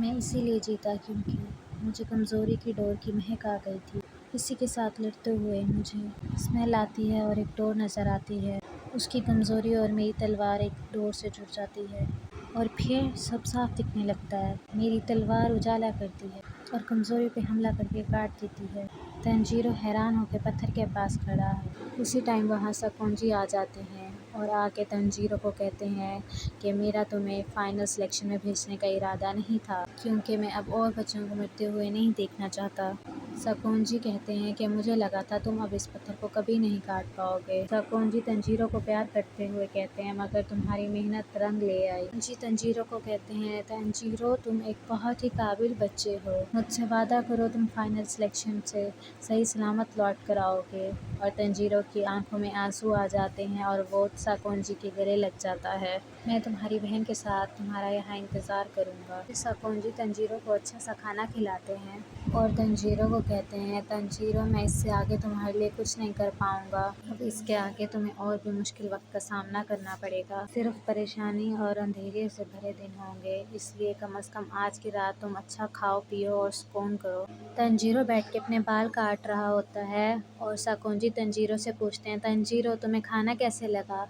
मैं इसीलिए जीता क्योंकि मुझे कमज़ोरी की डोर की महक आ गई थी। किसी के साथ लड़ते हुए मुझे स्मेल आती है और एक डोर नज़र आती है। उसकी कमज़ोरी और मेरी तलवार एक डोर से जुड़ जाती है और फिर सब साफ दिखने लगता है। मेरी तलवार उजाला करती है और कमज़ोरी पे हमला करके काट देती है। तंजीरो हैरान होकर पत्थर के पास खड़ा है। उसी टाइम वहाँ साकोंजी आ जाते हैं और आके तंजीरो को कहते हैं कि मेरा तुम्हें फ़ाइनल सिलेक्शन में भेजने का इरादा नहीं था, क्योंकि मैं अब और बच्चों को मरते हुए नहीं देखना चाहता। साकोंजी कहते हैं कि मुझे लगा था तुम अब इस पत्थर को कभी नहीं काट पाओगे। साकोंजी तंजीरो को प्यार करते हुए कहते हैं मगर तुम्हारी मेहनत रंग ले आई। जी तंजीरो को कहते हैं तंजीरो तुम एक बहुत ही काबिल बच्चे हो, मुझसे वादा करो तुम फाइनल सिलेक्शन से सही सलामत लौट कर आओगे। और तंजीरो की आंखों में आंसू आ जाते हैं और वो साकोंजी के गले लग जाता है। मैं तुम्हारी बहन के साथ तुम्हारा यहाँ इंतज़ार करूँगा। साकोंजी तंजीरो को अच्छा सा खाना खिलाते हैं और तंजीरो को कहते हैं तंजीरो मैं इससे आगे तुम्हारे लिए कुछ नहीं कर पाऊँगा। अब इसके आगे तुम्हें और भी मुश्किल वक्त का सामना करना पड़ेगा। सिर्फ परेशानी और अंधेरे से भरे दिन होंगे, इसलिए कम से कम आज की रात तुम अच्छा खाओ पियो और सुकून करो। तंजीरो बैठ के अपने बाल काट रहा होता है और साकोंजी तंजीरो से पूछते हैं तंजीरो तुम्हें खाना कैसे लगा?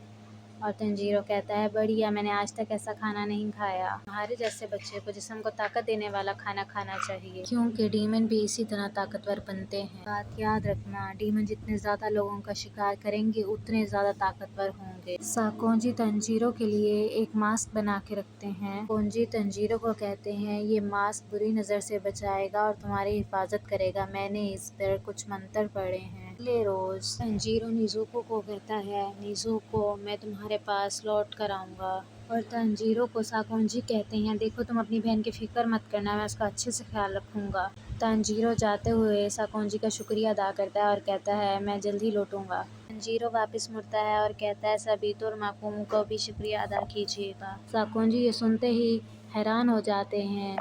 और तंजीरो कहता है बढ़िया, मैंने आज तक ऐसा खाना नहीं खाया। हमारे जैसे बच्चे को जिस्म को ताकत देने वाला खाना खाना चाहिए, क्योंकि डीमन भी इसी तरह ताकतवर बनते हैं। बात याद रखना, डीमन जितने ज़्यादा लोगों का शिकार करेंगे उतने ज़्यादा ताकतवर होंगे। साकोंजी तंजीरो के लिए एक मास्क बना के रखते हैं। साकोंजी तंजीरो को कहते हैं ये मास्क बुरी नज़र से बचाएगा और तुम्हारी हिफाजत करेगा। मैंने इस पर कुछ मंत्र पढ़े हैं। अगले रोज तंजीरो निज़ुको को कहता है निज़ुको मैं तुम्हारे पास लौट कर आऊँगा। और तंजीरो को साकोंजी कहते हैं देखो तुम अपनी बहन की फ़िक्र मत करना, मैं उसका अच्छे से ख्याल रखूँगा। तंजीरो जाते हुए साकोंजी का शुक्रिया अदा करता है और कहता है मैं जल्दी लौटूँगा। तंजीरो वापस मुड़ता है और कहता है सबितो और माकुमो को भी शुक्रिया अदा कीजिएगा। साकोंजी ये सुनते ही हैरान हो जाते हैं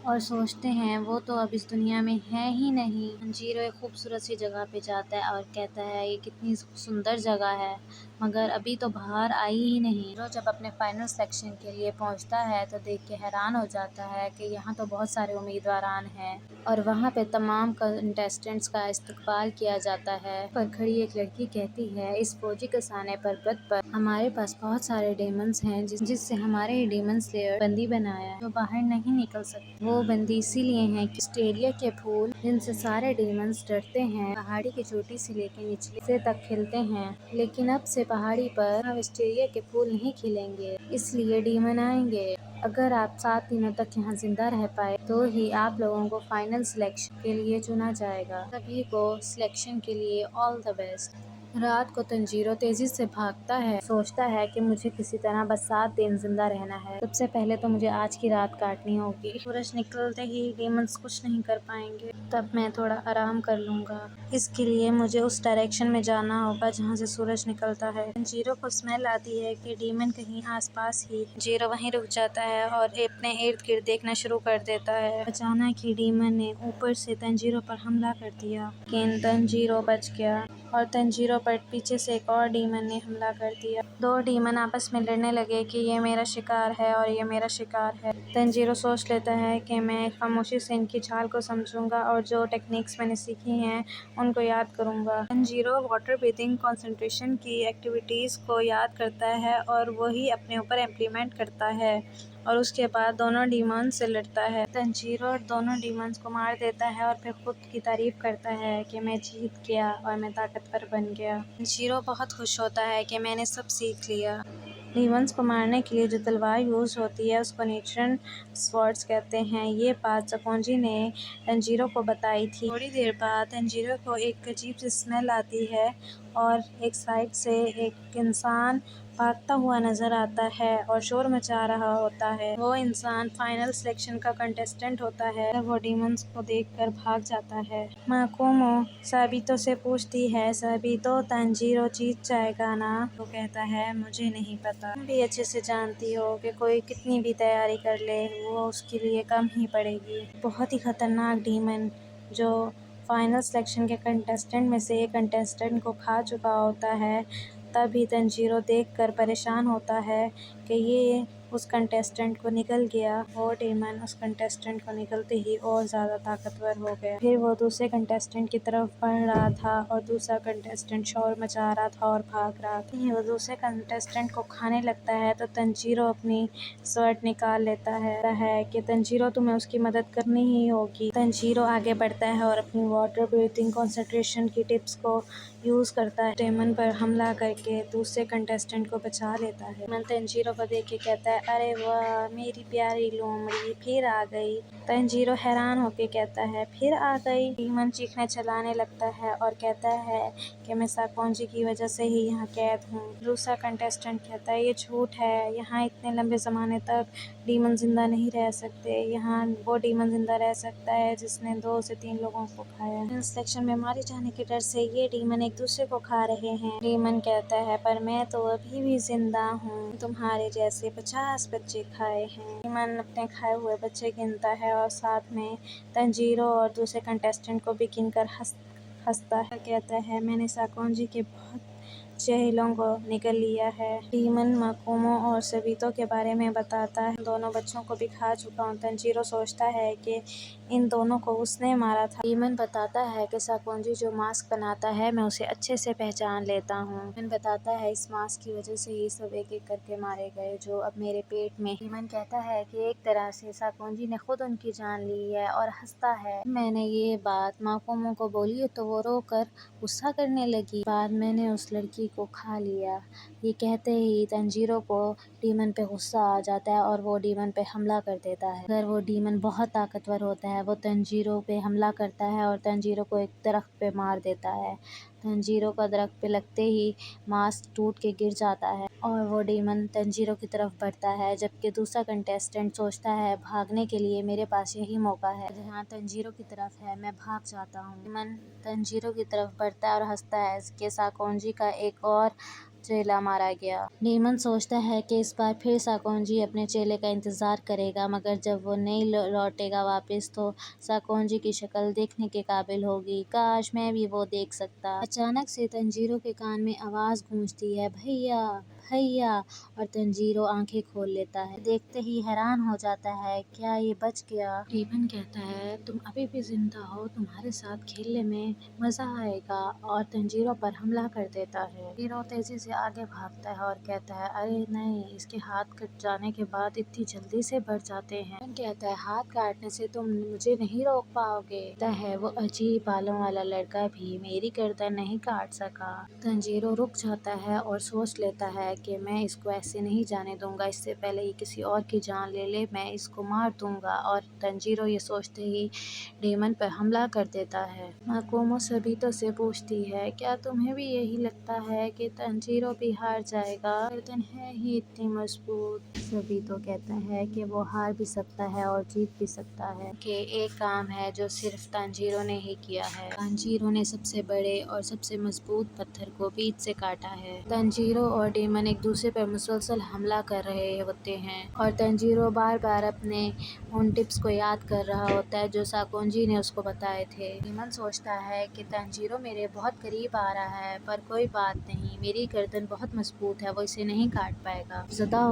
और सोचते हैं वो तो अब इस दुनिया में है ही नहीं। तंजीरो एक खूबसूरत सी जगह पे जाता है और कहता है ये कितनी सुंदर जगह है, मगर अभी तो बाहर आई ही नहीं। वो जब अपने फाइनल सेक्शन के लिए पहुंचता है तो देख के हैरान हो जाता है कि यहाँ तो बहुत सारे उम्मीदवारान हैं और वहाँ पे तमाम कंटेस्टेंट्स का इस्तकबाल किया जाता है। पर खड़ी एक लड़की कहती है इस फौजी कसाने पर्वत पर हमारे पास बहुत सारे डेमंस हैं जिससे हमारे ही डेमन स्लेयर बंदी बनाया है, जो बाहर नहीं निकल सकते। वो बंदी इसीलिए हैं कि विस्टेरिया के फूल जिनसे सारे डेमंस डरते हैं पहाड़ी की चोटी से लेकर निचले से तक खिलते हैं, लेकिन अब से पहाड़ी पर विस्टेरिया के फूल नहीं खिलेंगे, इसलिए डीमन आएंगे। अगर आप 7 दिनों तक यहाँ जिंदा रह पाए तो ही आप लोगों को फाइनल सिलेक्शन के लिए चुना जाएगा। सभी को सिलेक्शन के लिए ऑल द बेस्ट। रात को तंजीरो तेजी से भागता है, सोचता है कि मुझे किसी तरह बस 7 दिन जिंदा रहना है। सबसे पहले तो मुझे आज की रात काटनी होगी। सूरज निकलते ही डेमंस कुछ नहीं कर पाएंगे, तब मैं थोड़ा आराम कर लूंगा। इसके लिए मुझे उस डायरेक्शन में जाना होगा जहाँ से सूरज निकलता है। तंजीरो को स्मेल आती है कि डीमन कहीं आसपास ही। तंजीरो वहीं रुक जाता है और अपने इर्द गिर्द देखना शुरू कर देता है। अचानक ही डीमन ने ऊपर से तंजीरो पर हमला कर दिया, लेकिन तंजीरो बच गया और तंजीरो पर पीछे से एक और डीमन ने हमला कर दिया। 2 डीमन आपस में लड़ने लगे कि ये मेरा शिकार है और ये मेरा शिकार है। तंजीरो सोच लेता है कि मैं खामोशी से इनकी चाल को समझूंगा और जो टेक्निक्स मैंने सीखी हैं उनको याद करूंगा। तंजीरो वाटर ब्रीथिंग कंसंट्रेशन की एक्टिविटीज़ को याद करता है और वही अपने ऊपर इम्प्लीमेंट करता है और उसके बाद दोनों डीमंस से लड़ता है। तंजीरो दोनों डीमंस को मार देता है और फिर खुद की तारीफ करता है कि मैं जीत गया और मैं ताकतवर बन गया। तंजीरो बहुत खुश होता है कि मैंने सब सीख लिया। डीमंस को मारने के लिए जो तलवार यूज़ होती है उसको नेचुरल स्वॉर्ड्स कहते हैं। ये बात साकोंजी ने तंजीरो को बताई थी। थोड़ी देर बाद तंजीरो को एक अजीब सी स्मेल आती है और एक साइड से एक इंसान भागता हुआ नजर आता है और शोर मचा रहा होता है। वो इंसान फाइनल सिलेक्शन का कंटेस्टेंट होता है। वो डीमंस को देखकर भाग जाता है। माकुमो साबितो से पूछती है साबितो तंजीरो जीत जाएगा ना? वो कहता है मुझे नहीं पता, तुम भी अच्छे से जानती हो कि कोई कितनी भी तैयारी कर ले वो उसके लिए कम ही पड़ेगी। बहुत ही खतरनाक डीमन जो फाइनल सिलेक्शन के कंटेस्टेंट में से एक कंटेस्टेंट को खा चुका होता है। तभी तंजीरो देखकर परेशान होता है कि ये उस कंटेस्टेंट को निकल गया। वो डीमन उस कंटेस्टेंट को निकलते ही और ज़्यादा ताकतवर हो गया। फिर वो दूसरे कंटेस्टेंट की तरफ बढ़ रहा था और दूसरा कंटेस्टेंट शोर मचा रहा था और भाग रहा था। वो दूसरे कंटेस्टेंट को खाने लगता है तो तंजीरो अपनी स्वर्ड निकाल लेता है कि तंजीरो तुम्हें उसकी मदद करनी ही होगी। तंजीरो आगे बढ़ता है और अपनी वाटर ब्रीथिंग कंसंट्रेशन की टिप्स को यूज़ करता है। डेमन पर हमला करके दूसरे कंटेस्टेंट को बचा लेता है। डेमन तंजीरो को देख के कहता है, अरे वाह मेरी प्यारी लोमड़ी फिर आ गई। तंजीरो हैरान होके कहता है, फिर आ गई। डेमन चीखने चिल्लाने लगता है और कहता है कि मैं साकोंजी की वजह से ही यहाँ कैद हूँ। दूसरा कंटेस्टेंट कहता है, ये झूठ है, यहाँ इतने लंबे ज़माने तक डीमन जिंदा नहीं रह सकते। यहाँ वो डीमन जिंदा रह सकता है जिसने 2 से 3 लोगों को खाया। इस सेक्शन में मारे जाने के डर से ये डीमन एक दूसरे को खा रहे हैं। डीमन कहता है, पर मैं तो अभी भी जिंदा हूँ, तुम्हारे जैसे 50 बच्चे खाए हैं। डीमन अपने खाए हुए बच्चे गिनता है और साथ में तंजीरो और दूसरे कंटेस्टेंट को भी गिनकर हंसता है। कहता है, मैंने साकोंजी के बहुत चेहलों को निकल लिया है। डीमन माकुमो और सबीतो के बारे में बताता है, दोनों बच्चों को भी खा चुका हूँ। तंजीरो सोचता है कि इन दोनों को उसने मारा था। डीमन बताता है कि साकोंजी जो मास्क बनाता है मैं उसे अच्छे से पहचान लेता हूँ। डीमन बताता है, इस मास्क की वजह से ही सब एक एक करके मारे गए जो अब मेरे पेट में। डीमन कहता है कि एक तरह से साकोंजी ने खुद उनकी जान ली है और हंसता है। मैंने ये बात माकुमो को बोली तो वो रो कर गुस्सा करने लगी। बाद मैंने उस लड़की को खा लिया। ये कहते ही तंजीरो को डीमन पे गुस्सा आ जाता है और वो डीमन पे हमला कर देता है। अगर वो डीमन बहुत ताकतवर होता है वो तंजीरो पे हमला करता है और तंजीरो को एक दरख्त पे मार देता है। तंजीरो का दरख्त पे लगते ही मास्क टूट के गिर जाता है और वो डीमन तंजीरो की तरफ बढ़ता है, जबकि दूसरा कंटेस्टेंट सोचता है भागने के लिए मेरे पास यही मौका है। जहाँ तंजीरो की तरफ है मैं भाग जाता हूँ। डीमन तंजीरो की तरफ बढ़ता है और हंसता है कि साकोंजी का एक और चेला मारा गया। डीमन सोचता है कि इस बार फिर साकोंजी अपने चेले का इंतजार करेगा, मगर जब वो नहीं लौटेगा वापस तो साकोंजी की शक्ल देखने के काबिल होगी। काश मैं भी वो देख सकता। अचानक से तंजीरो के कान में आवाज़ गूंजती है, भैया भैया, और तंजीरो आंखें खोल लेता है। देखते ही हैरान हो जाता है, क्या ये बच गया। डीमन कहता है, तुम अभी भी जिंदा हो, तुम्हारे साथ खेलने में मजा आएगा, और तंजीरो पर हमला कर देता है। तंजीरो तेजी से आगे भागता है और कहता है, अरे नहीं, इसके हाथ कट जाने के बाद इतनी जल्दी से बढ़ जाते हैं। डीमन कहता है, हाथ काटने से तुम मुझे नहीं रोक पाओगे। कहता है, वो अजीब बालों वाला लड़का भी मेरी गर्दन नहीं काट सका। तंजीरो रुक जाता है और सोच लेता है कि मैं इसको ऐसे नहीं जाने दूंगा, इससे पहले ये किसी और की जान ले ले मैं इसको मार दूंगा। और तंजीरो ये सोचते ही डीमन पर हमला कर देता है। माकुमो सबीतो से पूछती है, क्या तुम्हें भी यही लगता है कि तंजीरो भी हार जाएगा, गर्दन है ही इतनी मजबूत। सबीतो कहता है कि वो हार भी सकता है और जीत भी सकता है, कि एक काम है जो सिर्फ तंजीरो ने ही किया है। तंजीरो ने सबसे बड़े और सबसे मजबूत पत्थर को बीच से काटा है। तंजीरो और डीमन एक दूसरे पर मुसलसल हमला कर रहे होते हैं और तंजीरो बार बार अपने उन टिप्स को याद कर रहा होता है जो साकोंजी ने उसको बताए थे। डीमन सोचता है कि तंजीरो मेरे बहुत करीब आ रहा है, पर कोई बात नहीं, मेरी गर्दन बहुत मजबूत है, वो इसे नहीं काट पाएगा। ज़दा